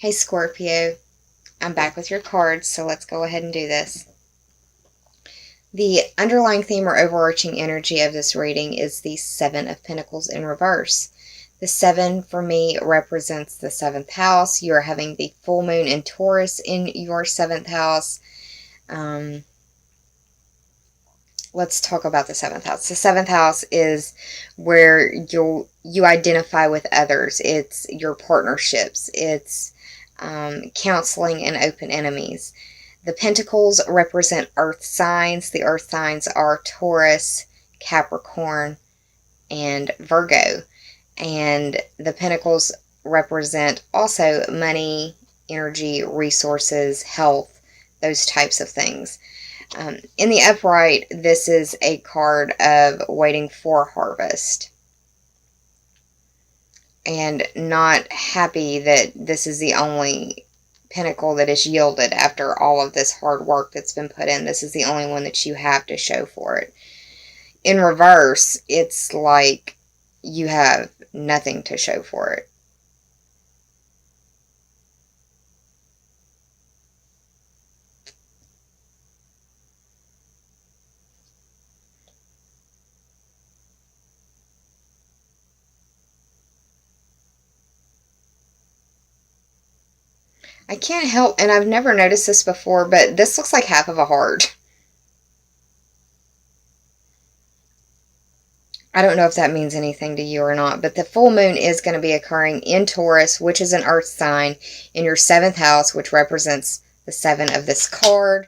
Hey Scorpio, I'm back with your cards, so let's go ahead and do this. The underlying theme or overarching energy of this reading is the Seven of Pentacles in reverse. The 7 for me represents the 7th house. You are having the full moon in Taurus in your 7th house. Let's talk about the 7th house. The 7th house is where you identify with others. It's your partnerships. It's counseling and open enemies. The pentacles represent earth signs. The earth signs are Taurus, Capricorn, and Virgo. And the pentacles represent also money, energy, resources, health, those types of things. In the upright, this is a card of waiting for harvest and not happy that this is the only pentacle that is yielded after all of this hard work that's been put in. This is the only one that you have to show for it. In reverse, it's like you have nothing to show for it. I can't help, and I've never noticed this before, but this looks like half of a heart. I don't know if that means anything to you or not, but the full moon is going to be occurring in Taurus, which is an earth sign, in your 7th house, which represents the 7 of this card.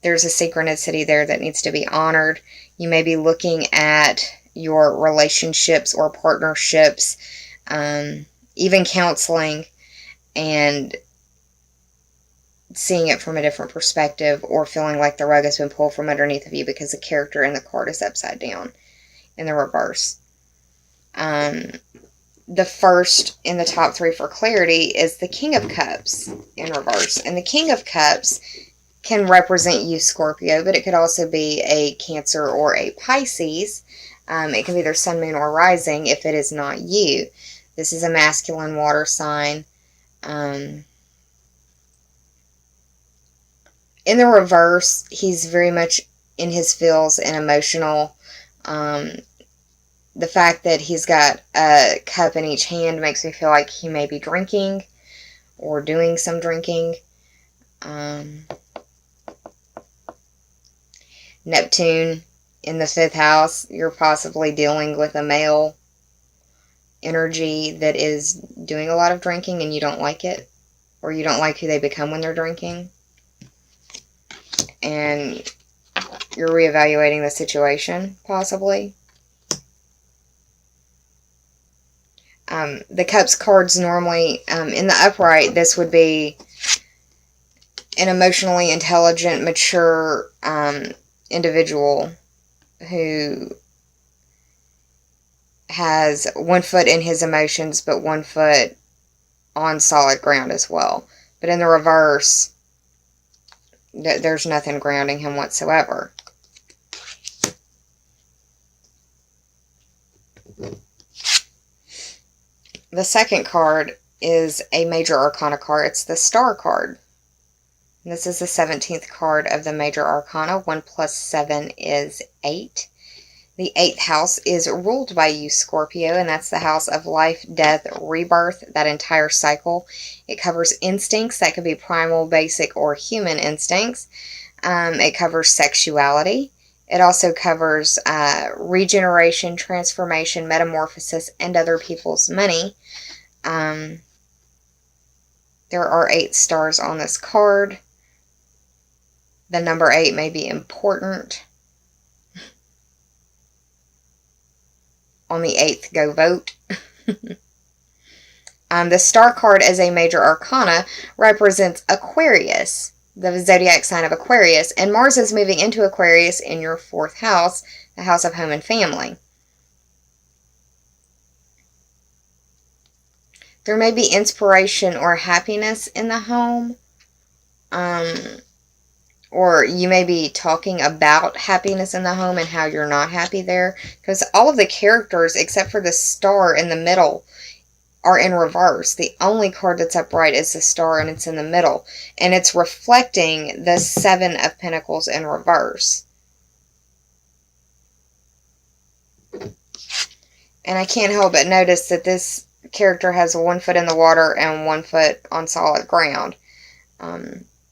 There's a synchronicity there that needs to be honored. You may be looking at your relationships or partnerships, even counseling, and seeing it from a different perspective, or feeling like the rug has been pulled from underneath of you because the character in the card is upside down in the reverse. The first in the top 3 for clarity is the King of Cups in reverse. And the King of Cups can represent you, Scorpio, but it could also be a Cancer or a Pisces. It can be their sun, moon, or rising if it is not you. This is a masculine water sign. In the reverse, he's very much in his feels and emotional. The fact that he's got a cup in each hand makes me feel like he may be drinking or doing some drinking. Neptune in the 5th house, you're possibly dealing with a male energy that is doing a lot of drinking and you don't like it, or you don't like who they become when they're drinking. And you're reevaluating the situation, possibly. The Cups cards normally, in the upright, this would be an emotionally intelligent, mature individual who has one foot in his emotions, but one foot on solid ground as well. But in the reverse, there's nothing grounding him whatsoever. The second card is a major arcana card. It's the Star card. And this is the 17th card of the major arcana. 1 plus 7 is 8. The 8th house is ruled by you, Scorpio, and that's the house of life, death, rebirth, that entire cycle. It covers instincts. That could be primal, basic, or human instincts. It covers sexuality. It also covers regeneration, transformation, metamorphosis, and other people's money. There are 8 stars on this card. The number 8 may be important. On the 8th, go vote. The Star card as a major arcana represents Aquarius, the zodiac sign of Aquarius, and Mars is moving into Aquarius in your 4th house, the house of home and family. There may be inspiration or happiness in the home, or you may be talking about happiness in the home and how you're not happy there, because all of the characters, except for the star in the middle, are in reverse. The only card that's upright is the Star, and it's in the middle. And it's reflecting the Seven of Pentacles in reverse. And I can't help but notice that this character has 1 foot in the water and 1 foot on solid ground.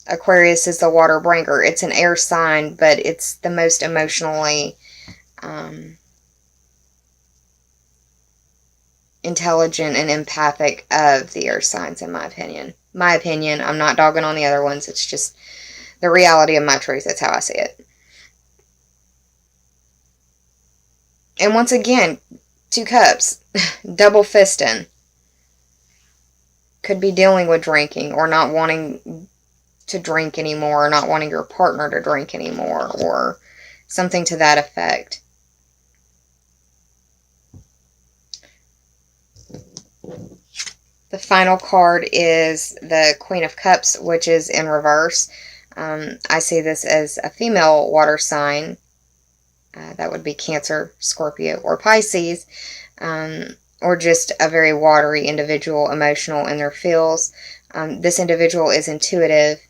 Aquarius is the water bringer. It's an air sign, but it's the most emotionally intelligent and empathic of the air signs, in my opinion. My opinion. I'm not dogging on the other ones. It's just the reality of my truth. That's how I see it. And once again, 2 cups. Double fisting. Could be dealing with drinking or not wanting to drink anymore, or not wanting your partner to drink anymore, or something to that effect. The final card is the Queen of Cups, which is in reverse. I see this as a female water sign. That would be Cancer, Scorpio, or Pisces. Or just a very watery individual, emotional in their feels. This individual is intuitive.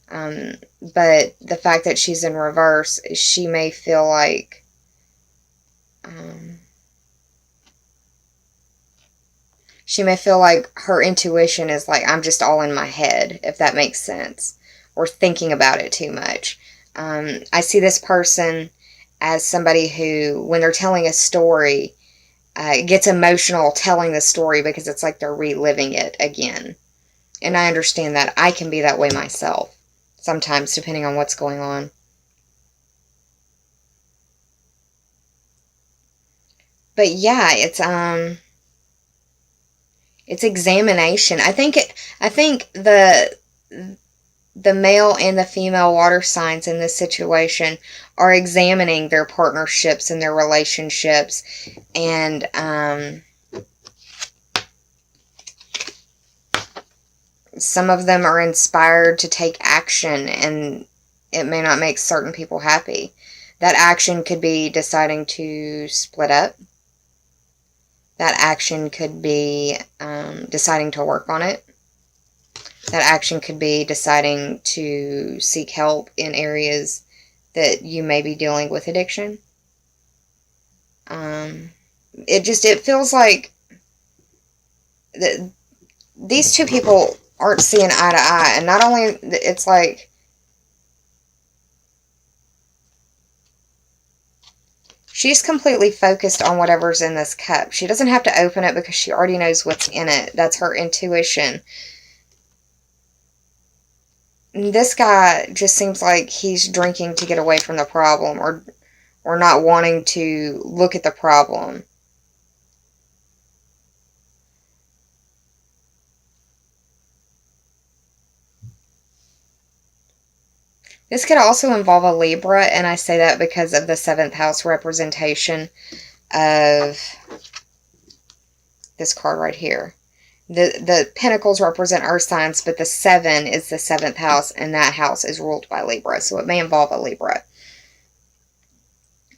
But the fact that she's in reverse, she may feel like her intuition is like, I'm just all in my head, if that makes sense, or thinking about it too much. I see this person as somebody who, when they're telling a story, gets emotional telling the story because it's like they're reliving it again. And I understand that. I can be that way myself sometimes, depending on what's going on. But yeah, it's examination. I think the male and the female water signs in this situation are examining their partnerships and their relationships, and some of them are inspired to take action, and it may not make certain people happy. That action could be deciding to split up. That action could be deciding to work on it. That action could be deciding to seek help in areas that you may be dealing with addiction. It feels like these 2 people aren't seeing eye to eye. And not only, it's like, she's completely focused on whatever's in this cup. She doesn't have to open it because she already knows what's in it. That's her intuition. This guy just seems like he's drinking to get away from the problem, or not wanting to look at the problem. This could also involve a Libra, and I say that because of the 7th house representation of this card right here. The pentacles represent earth signs, but the 7 is the 7th house, and that house is ruled by Libra, so it may involve a Libra.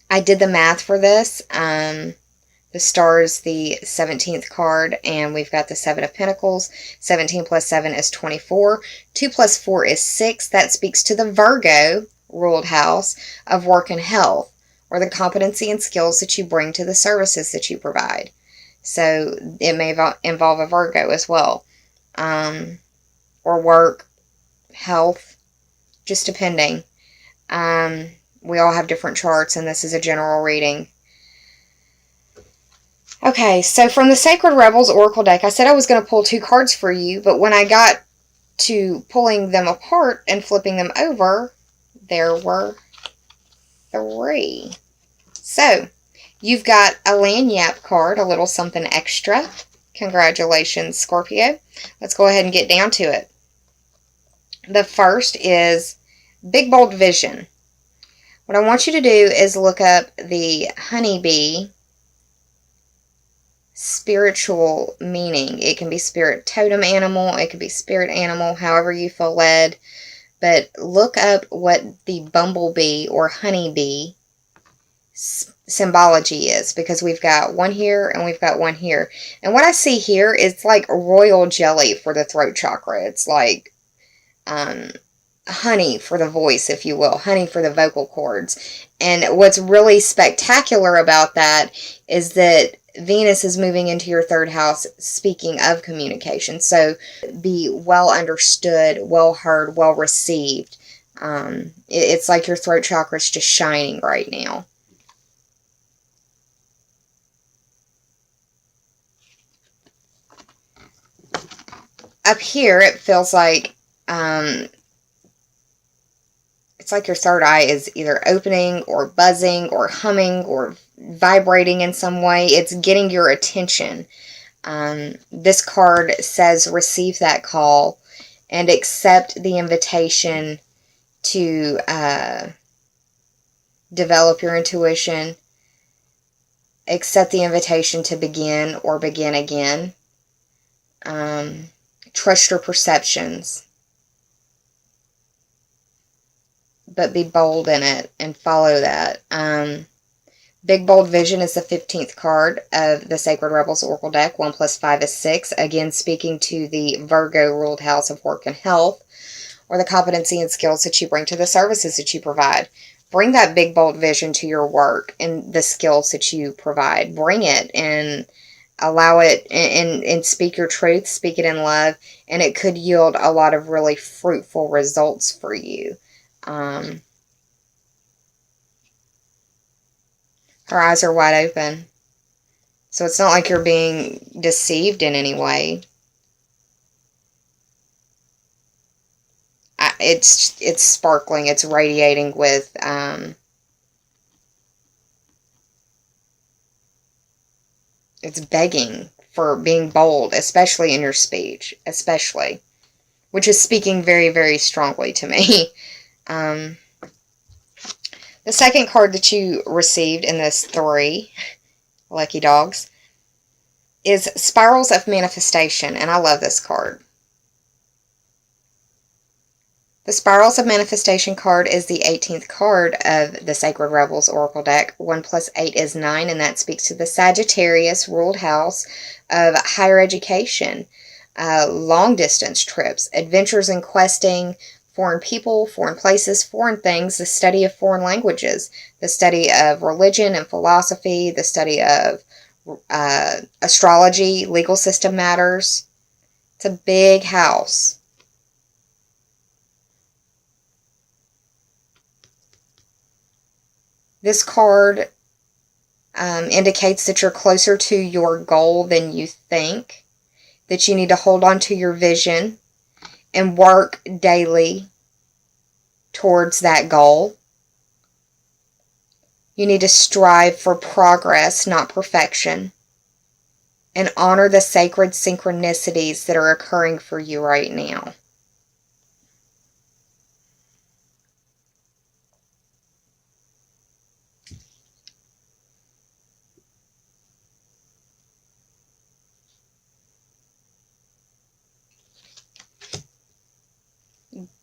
I did the math for this. The Star is the 17th card, and we've got the 7 of Pentacles. 17 plus 7 is 24. 2 plus 4 is 6. That speaks to the Virgo ruled house of work and health, or the competency and skills that you bring to the services that you provide. So it may involve a Virgo as well. Or work, health, just depending. We all have different charts, and this is a general reading. Okay, so from the Sacred Rebels Oracle deck, I said I was going to pull 2 cards for you, but when I got to pulling them apart and flipping them over, there were 3. So, you've got a Lanyap card, a little something extra. Congratulations, Scorpio. Let's go ahead and get down to it. The first is Big Bold Vision. What I want you to do is look up the honeybee spiritual meaning. It can be spirit totem animal, it could be spirit animal, however you feel led. But look up what the bumblebee or honeybee symbology is, because we've got one here and we've got one here. And what I see here is like royal jelly for the throat chakra. It's like honey for the voice, if you will, honey for the vocal cords. And what's really spectacular about that is that Venus is moving into your third house, speaking of communication. So be well understood, well heard, well received. It's like your throat chakra is just shining right now. Up here, it feels like it's like your third eye is either opening or buzzing or humming or vibrating in some way. It's getting your attention. This card says receive that call and accept the invitation to develop your intuition. Accept the invitation to begin or begin again. Trust your perceptions, but be bold in it and follow that. Big Bold Vision is the 15th card of the Sacred Rebels Oracle deck. 1 plus 5 is 6. Again, speaking to the Virgo ruled house of work and health, or the competency and skills that you bring to the services that you provide. Bring that big, bold vision to your work and the skills that you provide. Bring it and allow it and speak your truth, speak it in love, and it could yield a lot of really fruitful results for you. Her eyes are wide open. So it's not like you're being deceived in any way. It's sparkling. It's radiating with it's begging for being bold, especially in your speech, especially, which is speaking very, very strongly to me. The second card that you received in this 3, lucky dogs, is Spirals of Manifestation, and I love this card. The Spirals of Manifestation card is the 18th card of the Sacred Rebels Oracle deck. 1 plus 8 is 9, and that speaks to the Sagittarius ruled house of higher education, long-distance trips, adventures in questing, foreign people, foreign places, foreign things, the study of foreign languages, the study of religion and philosophy, the study of astrology, legal system matters. It's a big house. This card indicates that you're closer to your goal than you think, that you need to hold on to your vision and work daily towards that goal. You need to strive for progress, not perfection, and honor the sacred synchronicities that are occurring for you right now.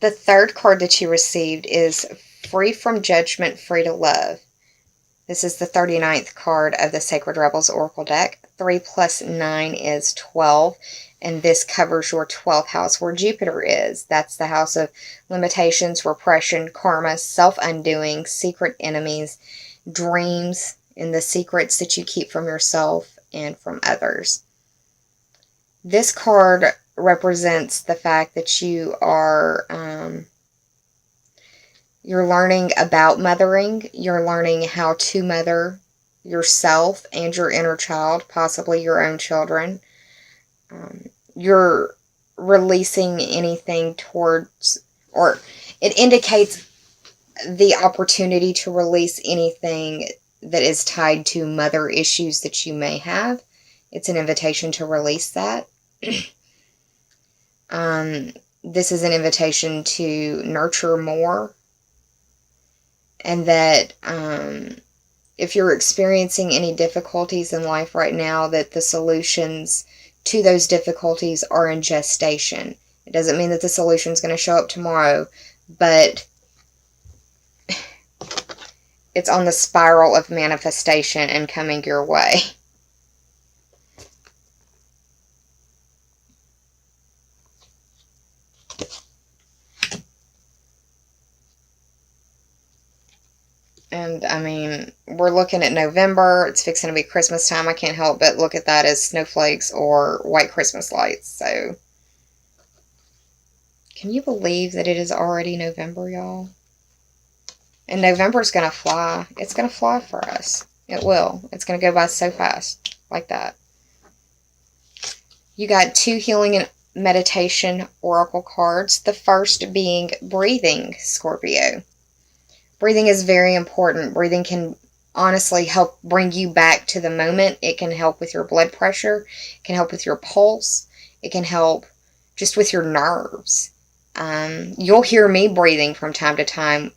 The third card that you received is Free from Judgment, Free to Love. This is the 39th card of the Sacred Rebels Oracle deck. 3 plus 9 is 12, and this covers your 12th house where Jupiter is. That's the house of limitations, repression, karma, self-undoing, secret enemies, dreams, and the secrets that you keep from yourself and from others. This card represents the fact that you are you're learning about mothering. You're learning how to mother yourself and your inner child, possibly your own children. You're releasing anything towards, or it indicates the opportunity to release anything that is tied to mother issues that you may have. It's an invitation to release that. This is an invitation to nurture more, and that if you're experiencing any difficulties in life right now, that the solutions to those difficulties are in gestation. It doesn't mean that the solution is going to show up tomorrow, but it's on the spiral of manifestation and coming your way. And, I mean, we're looking at November. It's fixing to be Christmas time. I can't help but look at that as snowflakes or white Christmas lights. So, can you believe that it is already November, y'all? And November's going to fly. It's going to fly for us. It will. It's going to go by so fast. Like that. You got 2 healing and meditation oracle cards. The first being breathing, Scorpio. Breathing is very important. Breathing can honestly help bring you back to the moment. It can help with your blood pressure. It can help with your pulse. It can help just with your nerves. You'll hear me breathing from time to time,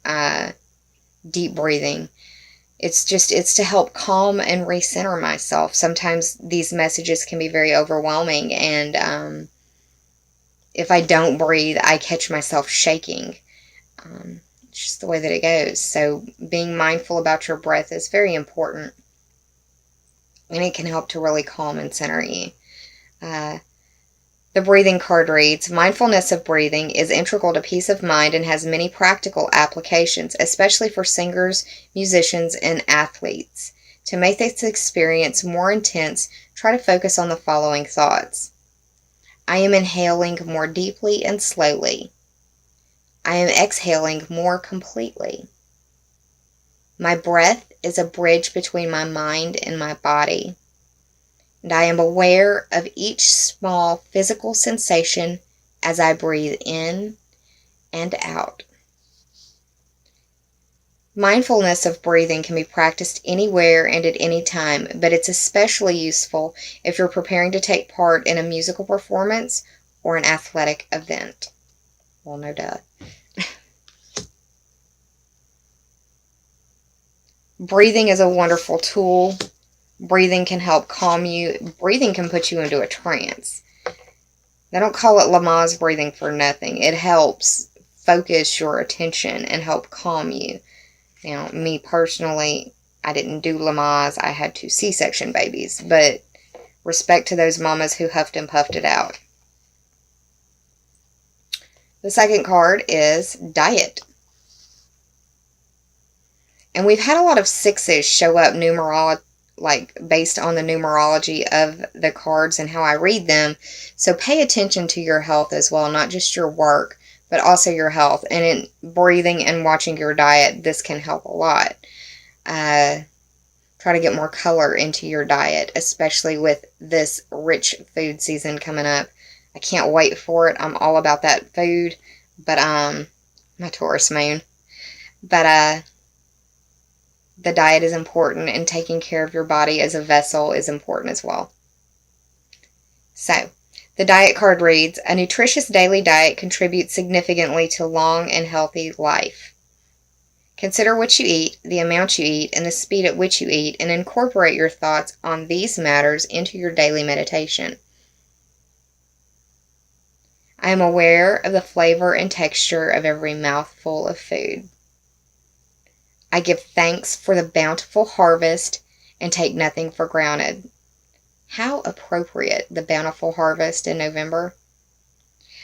deep breathing. It's to help calm and recenter myself. Sometimes these messages can be very overwhelming, and if I don't breathe, I catch myself shaking. It's just the way that it goes. So being mindful about your breath is very important. And it can help to really calm and center you. The breathing card reads, mindfulness of breathing is integral to peace of mind and has many practical applications, especially for singers, musicians, and athletes. To make this experience more intense, try to focus on the following thoughts. I am inhaling more deeply and slowly. I am exhaling more completely. My breath is a bridge between my mind and my body, and I am aware of each small physical sensation as I breathe in and out. Mindfulness of breathing can be practiced anywhere and at any time, but it's especially useful if you're preparing to take part in a musical performance or an athletic event. Well, no duh. Breathing is a wonderful tool. Breathing can help calm you. Breathing can put you into a trance. They don't call it Lamaze breathing for nothing. It helps focus your attention and help calm you. Now, me personally, I didn't do Lamaze. I had 2 C-section babies. But respect to those mamas who huffed and puffed it out. The second card is diet. And we've had a lot of 6s show up based on the numerology of the cards and how I read them. So pay attention to your health as well, not just your work, but also your health. And in breathing and watching your diet, this can help a lot. Try to get more color into your diet, especially with this rich food season coming up. I can't wait for it. I'm all about that food, but my Taurus moon. But the diet is important, and taking care of your body as a vessel is important as well. So, the diet card reads, a nutritious daily diet contributes significantly to long and healthy life. Consider what you eat, the amount you eat, and the speed at which you eat, and incorporate your thoughts on these matters into your daily meditation. I am aware of the flavor and texture of every mouthful of food. I give thanks for the bountiful harvest and take nothing for granted. How appropriate, the bountiful harvest in November.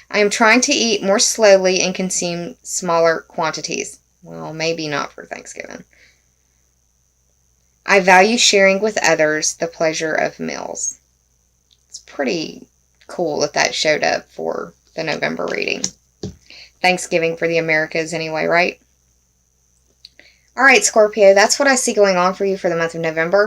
I am trying to eat more slowly and consume smaller quantities. Well, maybe not for Thanksgiving. I value sharing with others the pleasure of meals. It's pretty cool that showed up for the November reading. Thanksgiving for the Americas anyway, right? Alright, Scorpio, that's what I see going on for you for the month of November.